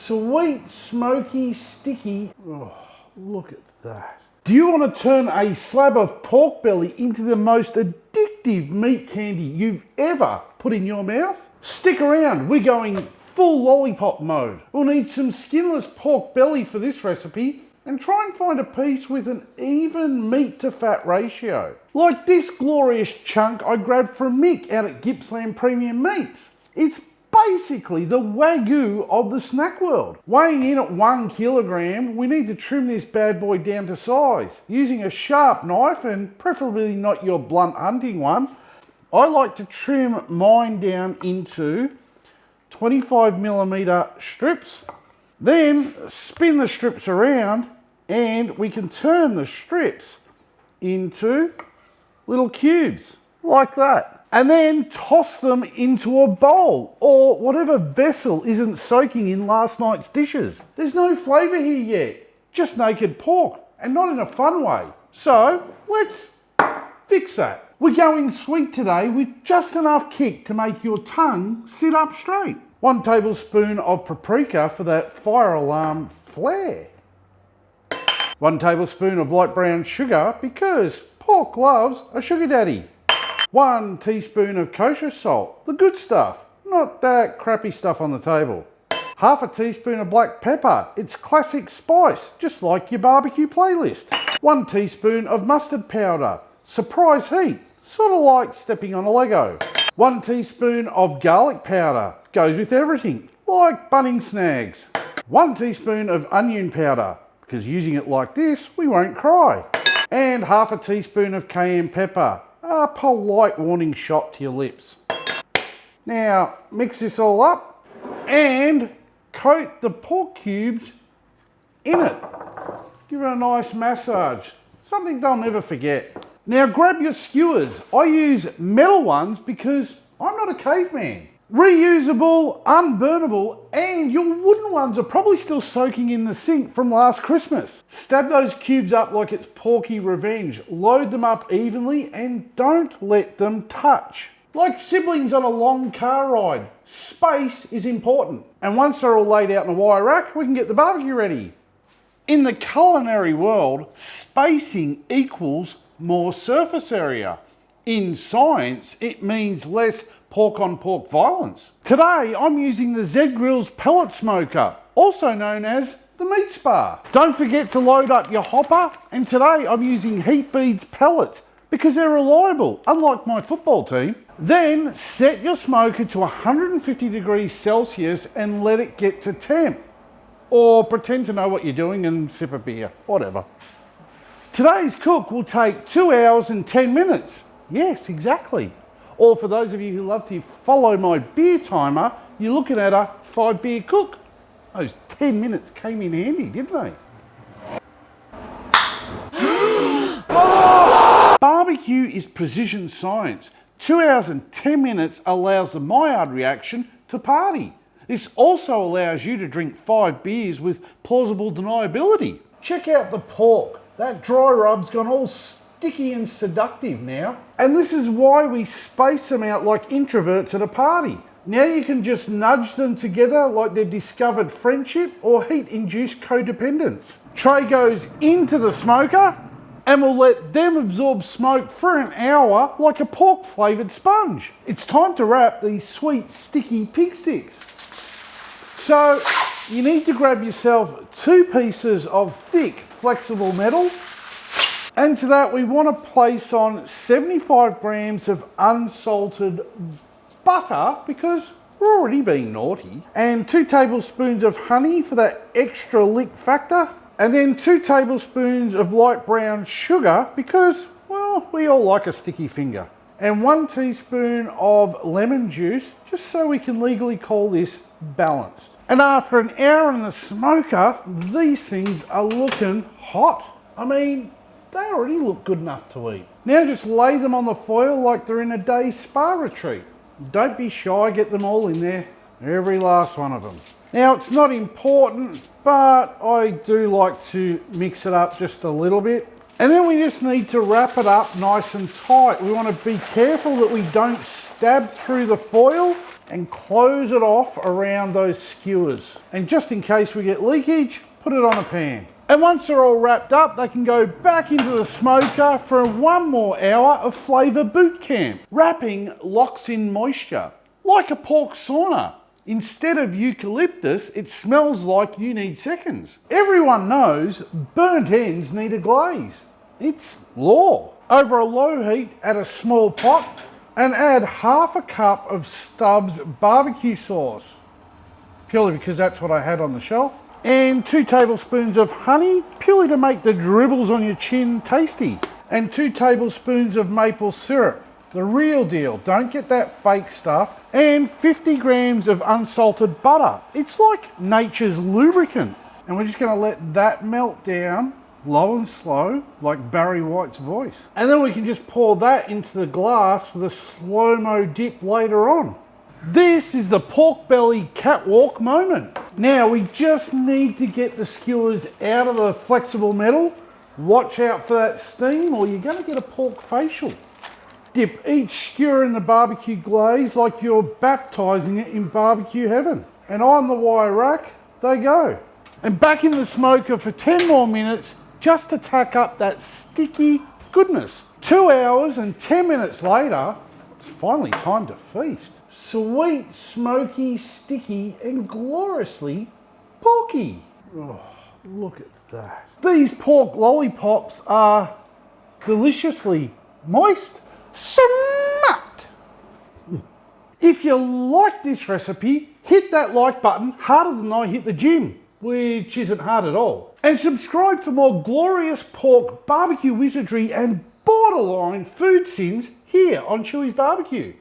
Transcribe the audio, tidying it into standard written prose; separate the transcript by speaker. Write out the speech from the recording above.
Speaker 1: sweet, smoky, sticky. Oh, look at that. Do you want to turn a slab of pork belly into the most addictive meat candy you've ever put in your mouth? Stick around, we're going full lollipop mode. We'll need some skinless pork belly for this recipe and try and find a piece with an even meat to fat ratio. Like this glorious chunk I grabbed from Mick out at Gippsland Premium Meats. It's basically the Wagyu of the snack world. Weighing in at 1 kilogram, we need to trim this bad boy down to size. Using a sharp knife, and preferably not your blunt hunting one, I like to trim mine down into 25mm strips. Then spin the strips around and we can turn the strips into little cubes like that. And then toss them into a bowl or whatever vessel isn't soaking in last night's dishes. There's no flavour here yet, just naked pork, and not in a fun way. So let's fix that. We're going sweet today with just enough kick to make your tongue sit up straight. 1 tablespoon of paprika for that fire alarm flair. 1 tablespoon of light brown sugar because pork loves a sugar daddy. 1 teaspoon of kosher salt, the good stuff, not that crappy stuff on the table. Half a teaspoon of black pepper, it's classic spice, just like your barbecue playlist. 1 teaspoon of mustard powder, surprise heat, sort of like stepping on a Lego. 1 teaspoon of garlic powder, goes with everything, like bunning snags. 1 teaspoon of onion powder, because using it like this, we won't cry. And half a teaspoon of cayenne pepper, a polite warning shot to your lips. Now, mix this all up and coat the pork cubes in it. Give it a nice massage, something they'll never forget. Now grab your skewers. I use metal ones because I'm not a caveman. Reusable, unburnable, and your wooden ones are probably still soaking in the sink from last Christmas. Stab those cubes up like it's porky revenge. Load them up evenly and don't let them touch. Like siblings on a long car ride, space is important. And once they're all laid out in a wire rack, we can get the barbecue ready. In the culinary world, spacing equals more surface area. In science, it means less pork on pork violence. Today, I'm using the Z Grill's pellet smoker, also known as the meat spa. Don't forget to load up your hopper, and today I'm using Heat Beads pellets because they're reliable, unlike my football team. Then set your smoker to 150 degrees Celsius and let it get to temp. Or pretend to know what you're doing and sip a beer, whatever. Today's cook will take 2 hours and 10 minutes. Yes, exactly. Or for those of you who love to follow my beer timer, you're looking at a 5 beer cook. Those 10 minutes came in handy, didn't they? Barbecue is precision science. 2 hours and 10 minutes allows the Maillard reaction to party. This also allows you to drink 5 beers with plausible deniability. Check out the pork. That dry rub's gone all sticky and seductive now. And this is why we space them out like introverts at a party. Now you can just nudge them together like they've discovered friendship or heat-induced codependence. Tray goes into the smoker and we'll let them absorb smoke for an hour like a pork-flavoured sponge. It's time to wrap these sweet, sticky pig sticks. So you need to grab yourself 2 pieces of thick, flexible metal. And to that we want to place on 75 grams of unsalted butter because we're already being naughty. And 2 tablespoons of honey for that extra lick factor. And then 2 tablespoons of light brown sugar because, well, we all like a sticky finger. And 1 teaspoon of lemon juice, just so we can legally call this balanced. And after an hour in the smoker, these things are looking hot. I mean, they already look good enough to eat. Now just lay them on the foil like they're in a day's spa retreat. Don't be shy, get them all in there. Every last one of them. Now it's not important, but I do like to mix it up just a little bit. And then we just need to wrap it up nice and tight. We want to be careful that we don't stab through the foil and close it off around those skewers. And just in case we get leakage, put it on a pan. And once they're all wrapped up, they can go back into the smoker for 1 more hour of flavour boot camp. Wrapping locks in moisture, like a pork sauna. Instead of eucalyptus, it smells like you need seconds. Everyone knows burnt ends need a glaze. It's law. Over a low heat, add a small pot and add half a cup of Stubbs barbecue sauce, purely because that's what I had on the shelf. And 2 tablespoons of honey, purely to make the dribbles on your chin tasty. And 2 tablespoons of maple syrup, the real deal, don't get that fake stuff. And 50 grams of unsalted butter. It's like nature's lubricant. And we're just gonna let that melt down, low and slow, like Barry White's voice. And then we can just pour that into the glass for the slow-mo dip later on. This is the pork belly catwalk moment. Now we just need to get the skewers out of the flexible metal. Watch out for that steam or you're gonna get a pork facial. Dip each skewer in the barbecue glaze like you're baptizing it in barbecue heaven. And on the wire rack, they go. And back in the smoker for 10 more minutes just to tack up that sticky goodness. 2 hours and 10 minutes later, it's finally time to feast. Sweet, smoky, sticky, and gloriously porky. Oh, look at that. These pork lollipops are deliciously moist. Smut! If you like this recipe, hit that like button harder than I hit the gym, which isn't hard at all. And subscribe for more glorious pork barbecue wizardry and borderline food sins here on Schueys BBQ.